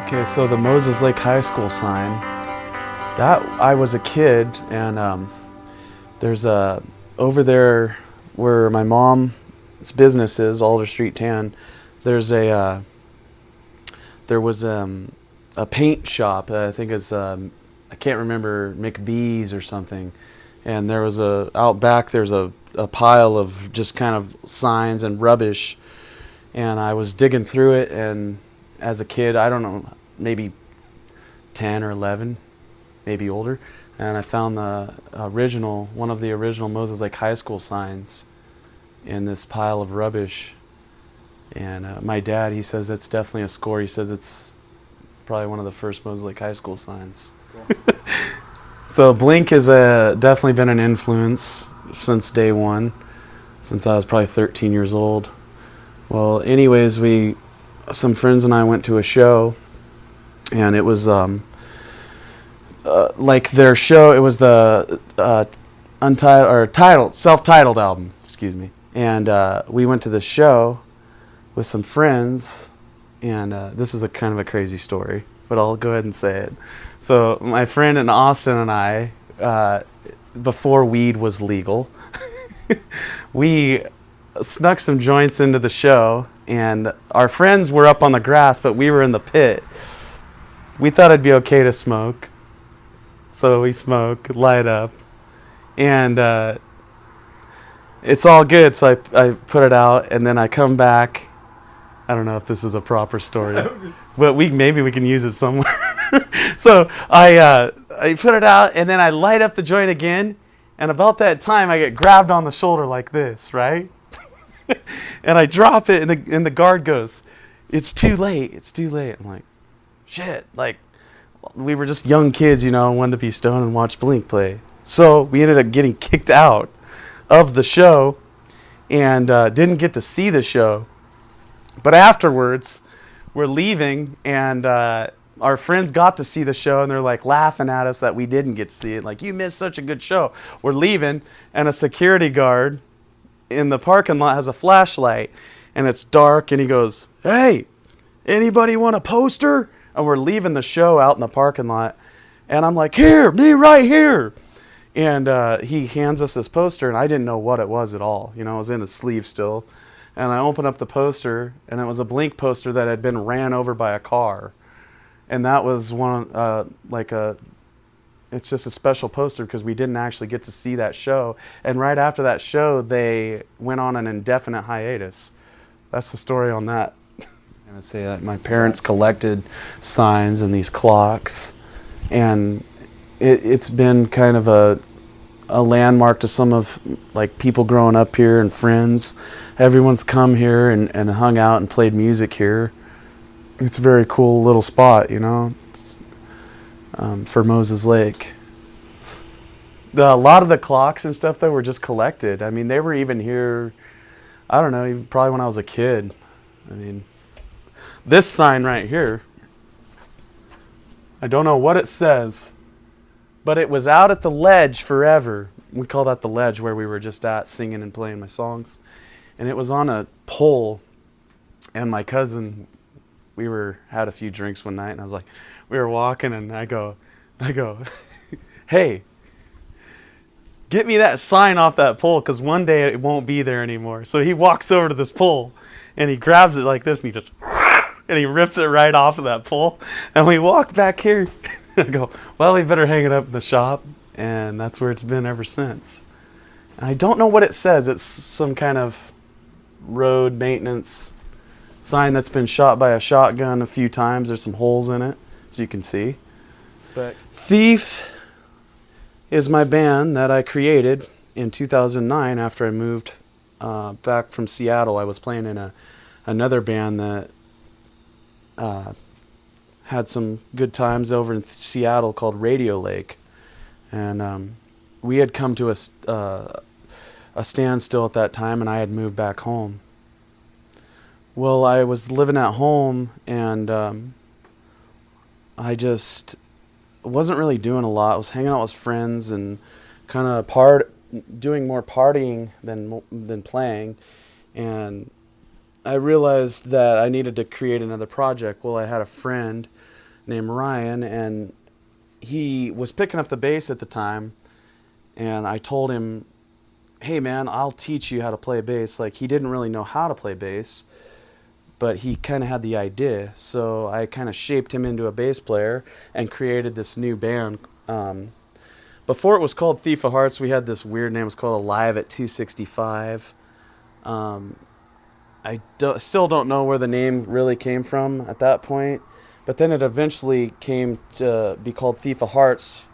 Okay, so the Moses Lake High School sign, that I was a kid, and there's a, over there where my mom's business is, Alder Street Tan, there's there was a paint shop, I think it's, I can't remember, McBee's or something, and there was out back there's a pile of just kind of signs and rubbish, and I was digging through it, and as a kid, I don't know, maybe 10 or 11, maybe older, and I found one of the original Moses Lake High School signs in this pile of rubbish. And my dad, he says it's definitely a score. He says it's probably one of the first Moses Lake High School signs. Cool. So Blink has definitely been an influence since day one, since I was probably 13 years old. Well, anyways, some friends and I went to a show, and it was like their show. It was the self-titled album, excuse me. And we went to the show with some friends, and this is a kind of a crazy story, but I'll go ahead and say it. So my friend in Austin and I, before weed was legal, we snuck some joints into the show, and our friends were up on the grass, but we were in the pit. We thought it'd be okay to smoke, so we smoke, light up, and it's all good. So I put it out, and then I come back. I don't know if this is a proper story, but maybe we can use it somewhere. So I put it out, and then I light up the joint again, and about that time I get grabbed on the shoulder like this, right? And I drop it, and the guard goes, "It's too late. It's too late." I'm like, shit. Like, we were just young kids, wanted to be stoned and watch Blink play. So we ended up getting kicked out of the show, and didn't get to see the show. But afterwards, we're leaving, and our friends got to see the show, and they're like laughing at us that we didn't get to see it. Like, you missed such a good show. We're leaving, and a security guard in the parking lot has a flashlight, and it's dark, and he goes, "Hey, anybody want a poster?" And we're leaving the show out in the parking lot, and I'm like, "Here, me right here." And he hands us this poster, and I didn't know what it was at all. It was in his sleeve still. And I opened up the poster, and it was a Blink poster that had been ran over by a car. And that was it's just a special poster because we didn't actually get to see that show. And right after that show, they went on an indefinite hiatus. That's the story on that. I'm going to say that my parents collected signs and these clocks, and it's been kind of a landmark to some of people growing up here and friends. Everyone's come here and hung out and played music here. It's a very cool little spot, It's, for Moses Lake. A lot of the clocks and stuff, though, were just collected. I mean, they were even here, I don't know, even probably when I was a kid. I mean, this sign right here, I don't know what it says, but it was out at the ledge forever. We call that the ledge where we were just at singing and playing my songs. And it was on a pole, and my cousin, we had a few drinks one night, and I was like, we were walking, and I go, "Hey, get me that sign off that pole, because one day it won't be there anymore." So he walks over to this pole, and he grabs it like this, and he rips it right off of that pole. And we walk back here. I go, "Well, we better hang it up in the shop," and that's where it's been ever since. And I don't know what it says. It's some kind of road maintenance sign that's been shot by a shotgun a few times. There's some holes in it, as you can see. But Thief is my band that I created in 2009 after I moved back from Seattle. I was playing in another band that had some good times over in Seattle called Radio Lake, and we had come to a standstill at that time, and I had moved back home. Well, I was living at home, and I just wasn't really doing a lot. I was hanging out with friends and kind of doing more partying than playing, and I realized that I needed to create another project. Well, I had a friend named Ryan, and he was picking up the bass at the time, and I told him, hey man, I'll teach you how to play bass. Like, he didn't really know how to play bass, but he kind of had the idea. So I kind of shaped him into a bass player and created this new band. Before it was called Thief of Hearts, we had this weird name. It was called Alive at 265. Still don't know where the name really came from at that point, but then it eventually came to be called Thief of Hearts.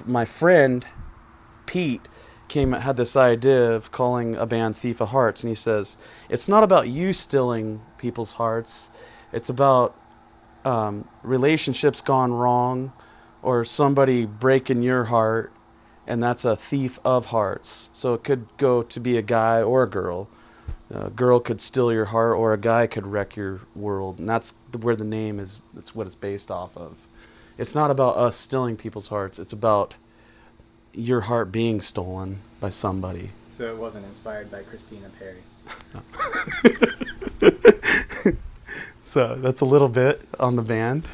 My friend Pete had this idea of calling a band Thief of Hearts, and he says, it's not about you stealing people's hearts, it's about relationships gone wrong, or somebody breaking your heart, and that's a thief of hearts. So it could go to be a guy or a girl. A girl could steal your heart, or a guy could wreck your world, and that's where the name is. That's what it's based off of. It's not about us stealing people's hearts. It's about your heart being stolen by somebody. So it wasn't inspired by Christina Perry. So that's a little bit on the band.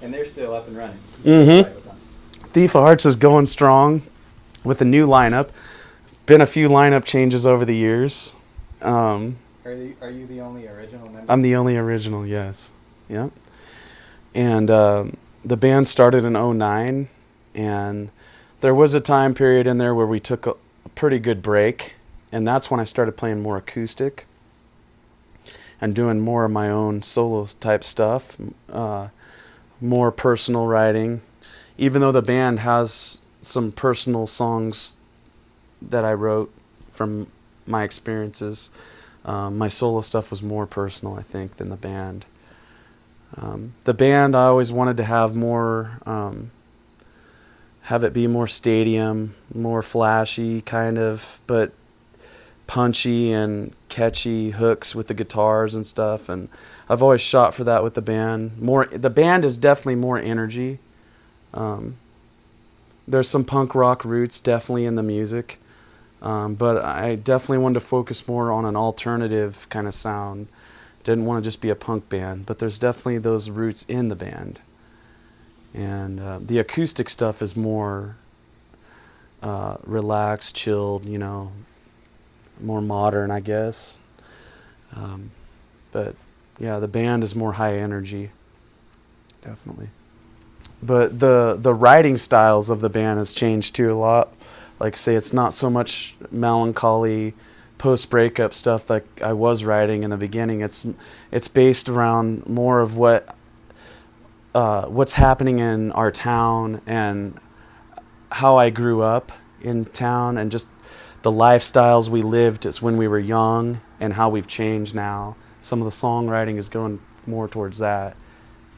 And they're still up and running. Mm-hmm. Thief of Hearts is going strong with a new lineup. Been a few lineup changes over the years. Are you the only original member? I'm the only original, yes. Yeah. And the band started in 2009, and there was a time period in there where we took a pretty good break, and that's when I started playing more acoustic and doing more of my own solo type stuff, more personal writing. Even though the band has some personal songs that I wrote from my experiences, my solo stuff was more personal, I think, than the band. The band, I always wanted to have more, have it be more stadium, more flashy kind of, but punchy and catchy hooks with the guitars and stuff. And I've always shot for that with the band. The band is definitely more energy. There's some punk rock roots definitely in the music. But I definitely wanted to focus more on an alternative kind of sound. Didn't want to just be a punk band, but there's definitely those roots in the band. And the acoustic stuff is more relaxed, chilled, more modern, I guess. But yeah, the band is more high energy, definitely. But the writing styles of the band has changed too a lot. Like, say, it's not so much melancholy post-breakup stuff like I was writing in the beginning. It's based around more of what's happening in our town and how I grew up in town, and just the lifestyles we lived as when we were young and how we've changed now. Some of the songwriting is going more towards that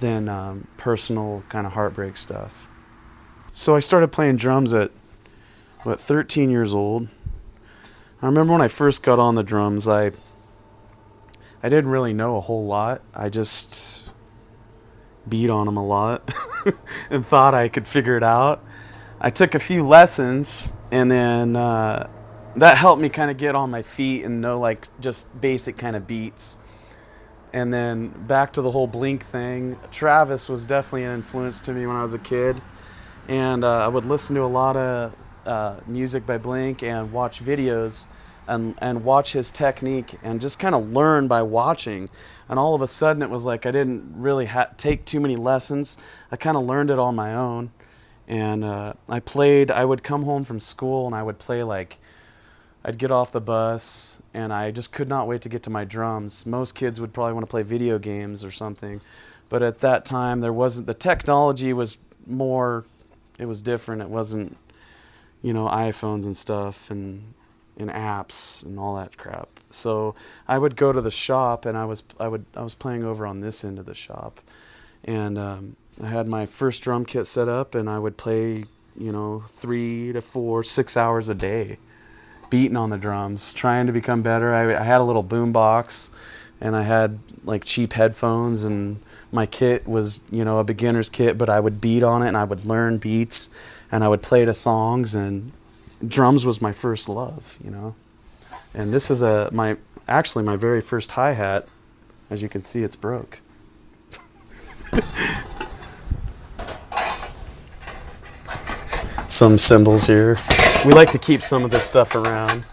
than personal kind of heartbreak stuff. So I started playing drums at 13 years old. I remember when I first got on the drums, I didn't really know a whole lot. I just beat on them a lot and thought I could figure it out. I took a few lessons, and then that helped me kind of get on my feet and know, like, just basic kind of beats. And then back to the whole Blink thing. Travis was definitely an influence to me when I was a kid, and I would listen to a lot of music by Blink and watch videos and watch his technique and just kind of learn by watching. And all of a sudden it was like I didn't really take too many lessons. I kind of learned it on my own. And I would come home from school and I would play, like, I'd get off the bus and I just could not wait to get to my drums. Most kids would probably want to play video games or something. But at that time the technology was more, it was different. It wasn't, iPhones and stuff and apps and all that crap. So I would go to the shop, and I was playing over on this end of the shop, and I had my first drum kit set up, and I would play 3 to 4, 6 hours a day, beating on the drums, trying to become better. I had a little boom box, and I had like cheap headphones, and my kit was a beginner's kit, but I would beat on it and I would learn beats and I would play to songs, and drums was my first love, And this is my very first hi-hat. As you can see, it's broke. some cymbals here. We like to keep some of this stuff around.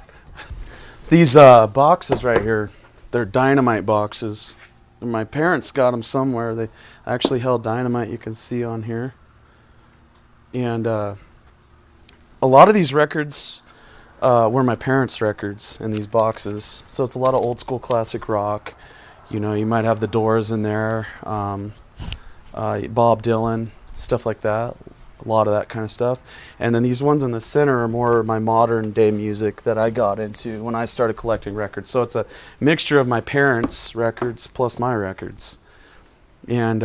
These boxes right here, they're dynamite boxes. My parents got them somewhere. They actually held dynamite, you can see on here. And a lot of these records were my parents' records in these boxes. So it's a lot of old school classic rock. You know, you might have the Doors in there, Bob Dylan, stuff like that. A lot of that kind of stuff. And then these ones in the center are more my modern day music that I got into when I started collecting records. So it's a mixture of my parents' records plus my records. And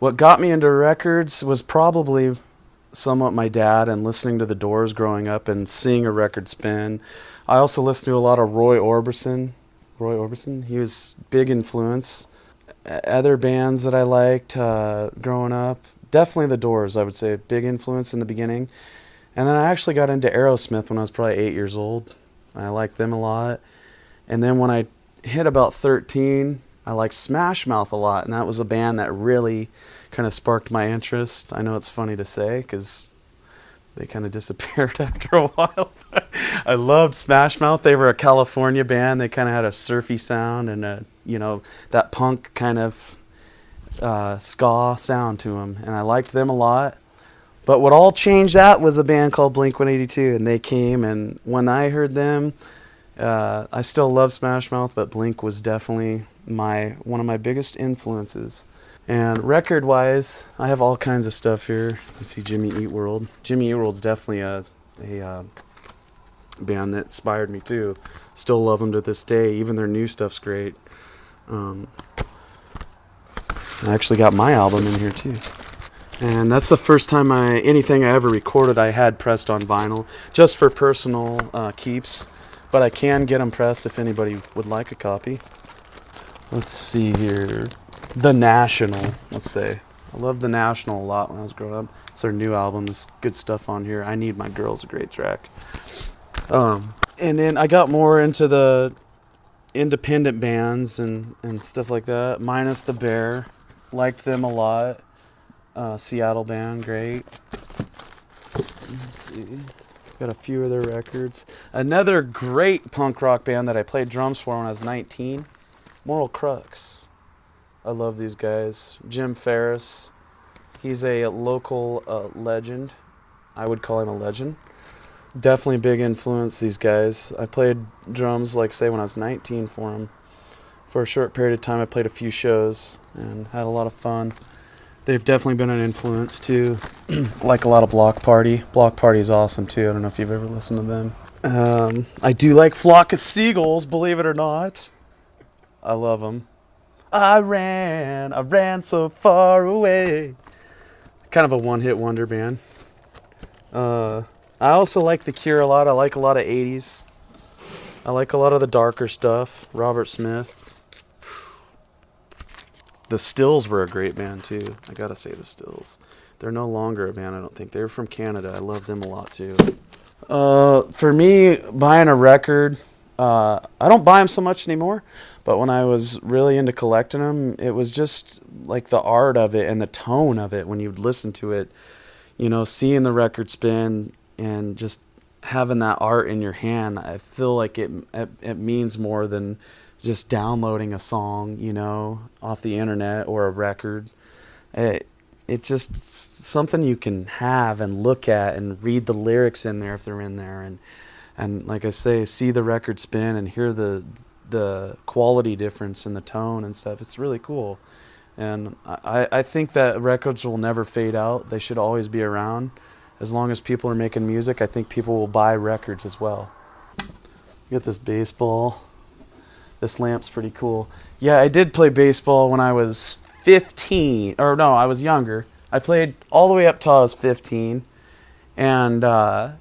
what got me into records was probably somewhat my dad and listening to the Doors growing up and seeing a record spin. I also listened to a lot of Roy Orbison. He was big influence. Other bands that I liked growing up, definitely the Doors, I would say, big influence in the beginning. And then I actually got into Aerosmith when I was probably 8 years old. I liked them a lot. And then when I hit about 13, I liked Smash Mouth a lot, and that was a band that really kind of sparked my interest. I know it's funny to say because they kind of disappeared after a while. I loved Smash Mouth. They were a California band. They kind of had a surfy sound and that punk kind of ska sound to them, and I liked them a lot. But what all changed that was a band called Blink-182, and they came, and when I heard them, I still love Smash Mouth, but Blink was definitely one of my biggest influences. And record-wise, I have all kinds of stuff here. You see Jimmy Eat World. Jimmy Eat World's definitely a band that inspired me too. Still love them to this day. Even their new stuff's great. I actually got my album in here too. And that's the first time anything I ever recorded I had pressed on vinyl, just for personal keeps. But I can get them pressed if anybody would like a copy. Let's see here. The National, let's say. I loved The National a lot when I was growing up. It's their new album. There's good stuff on here. I Need My Girl's a great track. And then I got more into the independent bands and stuff like that. Minus the Bear. Liked them a lot. Seattle band, great. Let's see. Got a few of their records. Another great punk rock band that I played drums for when I was 19. Moral Crux. I love these guys. Jim Ferris. He's a local legend. I would call him a legend. Definitely a big influence, these guys. I played drums, like say, when I was 19 for them. For a short period of time, I played a few shows and had a lot of fun. They've definitely been an influence, too. Like a lot of Block Party. Block Party is awesome, too. I don't know if you've ever listened to them. I do like Flock of Seagulls, believe it or not. I love them. I ran so far away. Kind of a one-hit wonder band. I also like The Cure a lot. I like a lot of 80s. I like a lot of the darker stuff. Robert Smith. The Stills were a great band, too. I gotta say The Stills. They're no longer a band, I don't think. They were from Canada. I love them a lot, too. For me, buying a record, I don't buy them so much anymore. But when I was really into collecting them, it was just like the art of it and the tone of it when you'd listen to it. You know, seeing the record spin and just having that art in your hand, I feel like it means more than just downloading a song, you know, off the internet or a record. It's just something you can have and look at and read the lyrics in there if they're in there. And like I say, see the record spin and hear the quality difference in the tone and stuff. It's really cool. And I think that records will never fade out. They should always be around. As long as people are making music, I think people will buy records as well. You got this baseball. This lamp's pretty cool. Yeah, I did play baseball when I was 15. Or no, I was younger. I played all the way up till I was 15. And I'll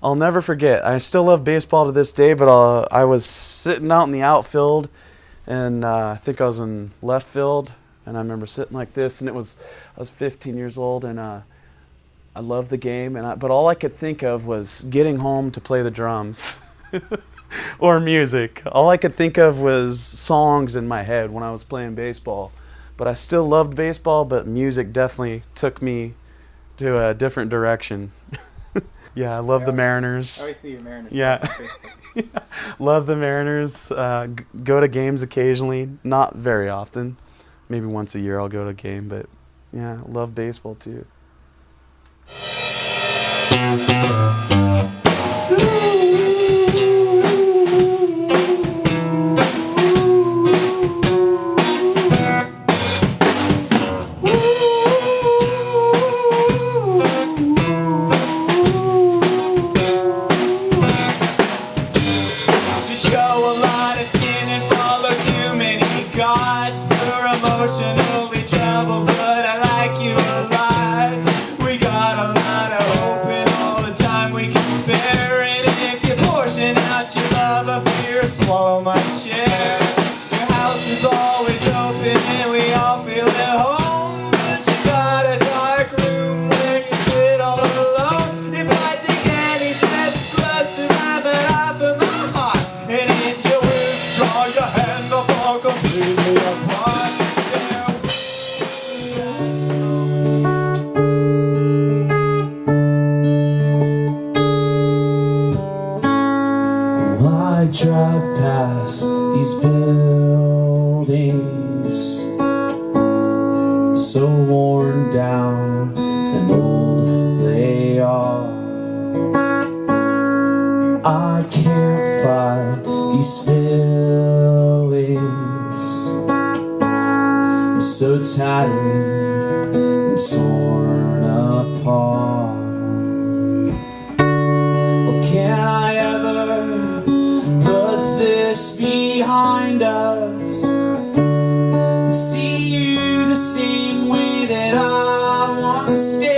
never forget. I still love baseball to this day, but I was sitting out in the outfield, and I think I was in left field, and I remember sitting like this, and I was 15 years old, and I loved the game, but all I could think of was getting home to play the drums or music. All I could think of was songs in my head when I was playing baseball. But I still loved baseball, but music definitely took me to a different direction. Yeah, I love the Mariners. I always see your Mariners. Yeah. posts on Facebook. Love the Mariners. Go to games occasionally, not very often. Maybe once a year I'll go to a game, but yeah, love baseball too. You show a lot of skin and follow too many gods. You're emotionally troubled, but I like you a lot. We got a lot of hope and all the time we can spare. And if you portion out your love, I fear swallow my share. Your house is always open and we all feel at home. But you got a dark room where you sit all alone. If I take any steps closer, I'm an eye for my heart. And if you withdraw your hand, I'll fall completely apart. I drive past these buildings, so worn down and old they are. I can't fight these feelings, I'm so tattered and torn apart. Well, can I ever put this behind us and see you the same way that I want to stay?